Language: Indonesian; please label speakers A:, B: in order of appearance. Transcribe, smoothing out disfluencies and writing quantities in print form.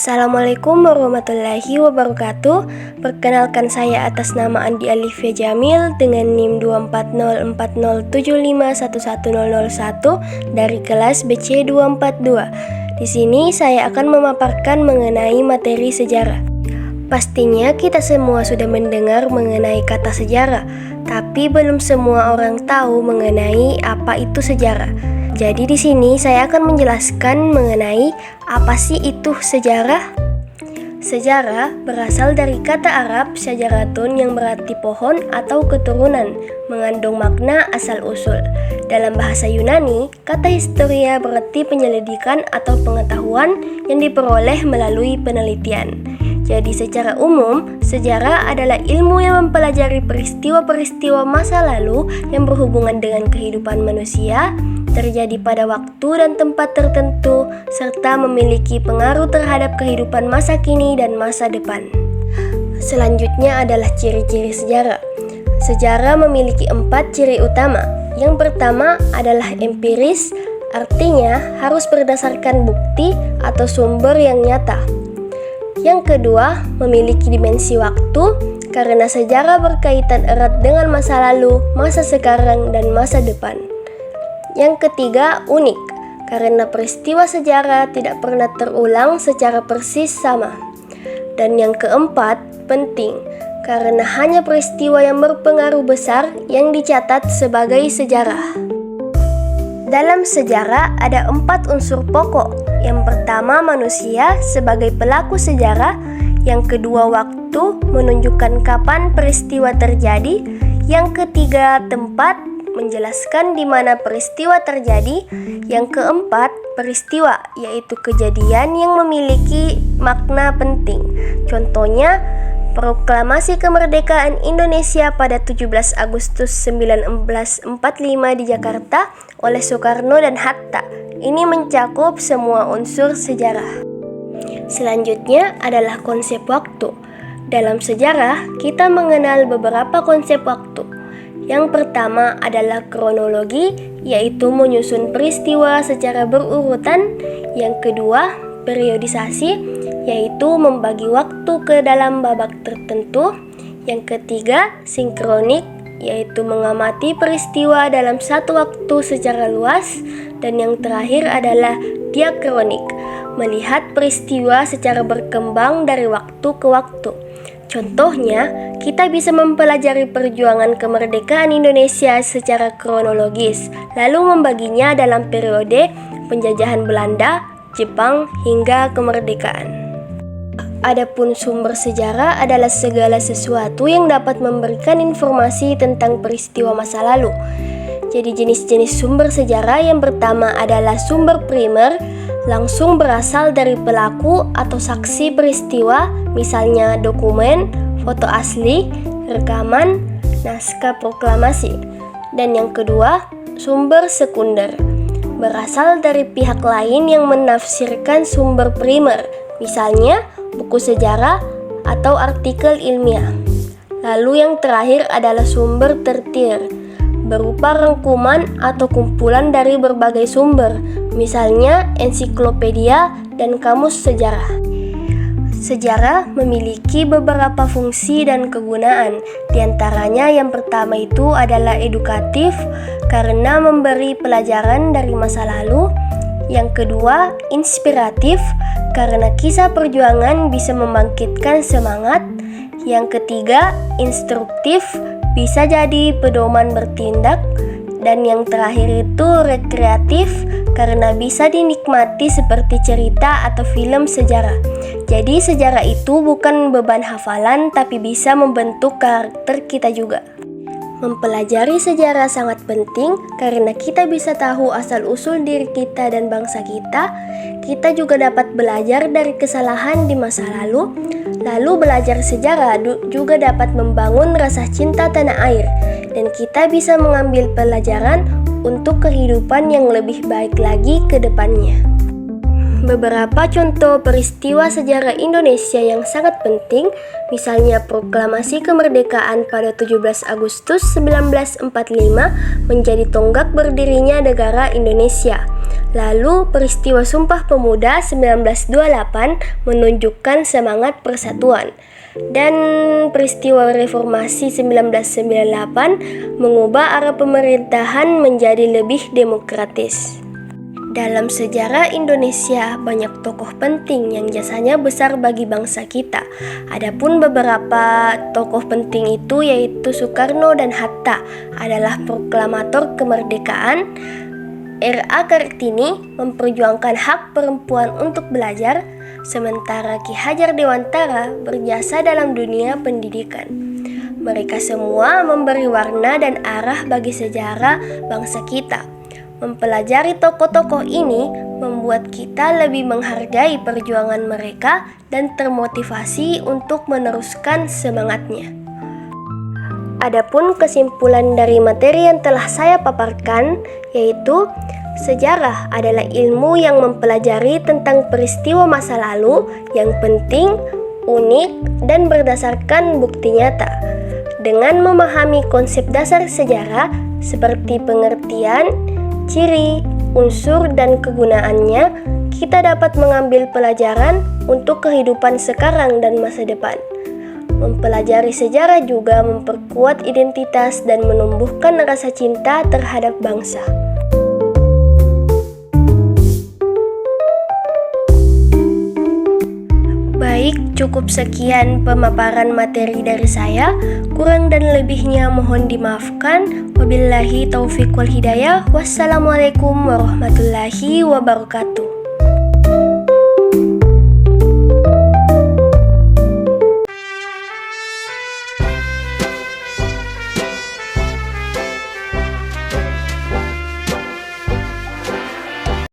A: Assalamualaikum warahmatullahi wabarakatuh. Perkenalkan, saya atas nama Andi Alifia Jamil dengan NIM 2404075110001 dari kelas BC 242. Di sini saya akan memaparkan mengenai materi sejarah. Pastinya kita semua sudah mendengar mengenai kata sejarah, tapi belum semua orang tahu mengenai apa itu sejarah. Jadi di sini saya akan menjelaskan mengenai apa sih itu sejarah. Sejarah berasal dari kata Arab syajaratun yang berarti pohon atau keturunan, mengandung makna asal-usul. Dalam bahasa Yunani, kata historia berarti penyelidikan atau pengetahuan yang diperoleh melalui penelitian. Jadi secara umum, sejarah adalah ilmu yang mempelajari peristiwa-peristiwa masa lalu yang berhubungan dengan kehidupan manusia, terjadi pada waktu dan tempat tertentu, serta memiliki pengaruh terhadap kehidupan masa kini dan masa depan. Selanjutnya adalah ciri-ciri sejarah. Sejarah memiliki 4 ciri utama. Yang pertama adalah empiris, artinya harus berdasarkan bukti atau sumber yang nyata. Yang kedua, memiliki dimensi waktu, karena sejarah berkaitan erat dengan masa lalu, masa sekarang, dan masa depan. Yang ketiga, unik, karena peristiwa sejarah tidak pernah terulang secara persis sama. Dan yang keempat, penting, karena hanya peristiwa yang berpengaruh besar yang dicatat sebagai sejarah. Dalam sejarah ada 4 unsur pokok. Yang pertama, manusia sebagai pelaku sejarah. Yang kedua, waktu, menunjukkan kapan peristiwa terjadi. Yang ketiga, tempat, menjelaskan di mana peristiwa terjadi. Yang keempat, peristiwa, yaitu kejadian yang memiliki makna penting. Contohnya, Proklamasi Kemerdekaan Indonesia pada 17 Agustus 1945 di Jakarta oleh Soekarno dan Hatta. Ini mencakup semua unsur sejarah. Selanjutnya adalah konsep waktu. Dalam sejarah, kita mengenal beberapa konsep waktu. Yang pertama adalah kronologi, yaitu menyusun peristiwa secara berurutan. Yang kedua, periodisasi, yaitu membagi waktu ke dalam babak tertentu. Yang ketiga, sinkronik, yaitu mengamati peristiwa dalam satu waktu secara luas. Dan yang terakhir adalah diakronik, melihat peristiwa secara berkembang dari waktu ke waktu. Contohnya, kita bisa mempelajari perjuangan kemerdekaan Indonesia secara kronologis, lalu membaginya dalam periode penjajahan Belanda, Jepang, hingga kemerdekaan. Adapun sumber sejarah adalah segala sesuatu yang dapat memberikan informasi tentang peristiwa masa lalu. Jadi jenis-jenis sumber sejarah yang pertama adalah sumber primer, langsung berasal dari pelaku atau saksi peristiwa, misalnya dokumen, foto asli, rekaman, naskah proklamasi. Dan yang kedua, sumber sekunder, berasal dari pihak lain yang menafsirkan sumber primer, misalnya buku sejarah atau artikel ilmiah. Lalu yang terakhir adalah sumber tertier, berupa rangkuman atau kumpulan dari berbagai sumber, misalnya ensiklopedia dan kamus sejarah. Sejarah memiliki beberapa fungsi dan kegunaan. Di antaranya yang pertama itu adalah edukatif, karena memberi pelajaran dari masa lalu. Yang kedua, inspiratif, karena kisah perjuangan bisa membangkitkan semangat. Yang ketiga, instruktif, bisa jadi pedoman bertindak. Dan yang terakhir itu rekreatif, karena bisa dinikmati seperti cerita atau film sejarah. Jadi sejarah itu bukan beban hafalan, tapi bisa membentuk karakter kita juga. Mempelajari sejarah sangat penting karena kita bisa tahu asal-usul diri kita dan bangsa kita. Kita juga dapat belajar dari kesalahan di masa lalu. Lalu belajar sejarah juga dapat membangun rasa cinta tanah air. Dan kita bisa mengambil pelajaran untuk kehidupan yang lebih baik lagi ke depannya. Beberapa contoh peristiwa sejarah Indonesia yang sangat penting, misalnya proklamasi kemerdekaan pada 17 Agustus 1945 menjadi tonggak berdirinya negara Indonesia. Lalu peristiwa Sumpah Pemuda 1928 menunjukkan semangat persatuan. Dan peristiwa reformasi 1998 mengubah arah pemerintahan menjadi lebih demokratis. Dalam sejarah Indonesia, banyak tokoh penting yang jasanya besar bagi bangsa kita. Adapun beberapa tokoh penting itu yaitu Soekarno dan Hatta adalah proklamator kemerdekaan. R.A. Kartini memperjuangkan hak perempuan untuk belajar, sementara Ki Hajar Dewantara berjasa dalam dunia pendidikan. Mereka semua memberi warna dan arah bagi sejarah bangsa kita. Mempelajari tokoh-tokoh ini membuat kita lebih menghargai perjuangan mereka dan termotivasi untuk meneruskan semangatnya. Adapun kesimpulan dari materi yang telah saya paparkan yaitu sejarah adalah ilmu yang mempelajari tentang peristiwa masa lalu yang penting, unik, dan berdasarkan bukti nyata. Dengan memahami konsep dasar sejarah seperti pengertian, ciri, unsur, dan kegunaannya, kita dapat mengambil pelajaran untuk kehidupan sekarang dan masa depan. Mempelajari sejarah juga memperkuat identitas dan menumbuhkan rasa cinta terhadap bangsa. Baik, cukup sekian pemaparan materi dari saya. Kurang dan lebihnya mohon dimaafkan. Wabillahi taufiq wal hidayah. Wassalamualaikum warahmatullahi wabarakatuh.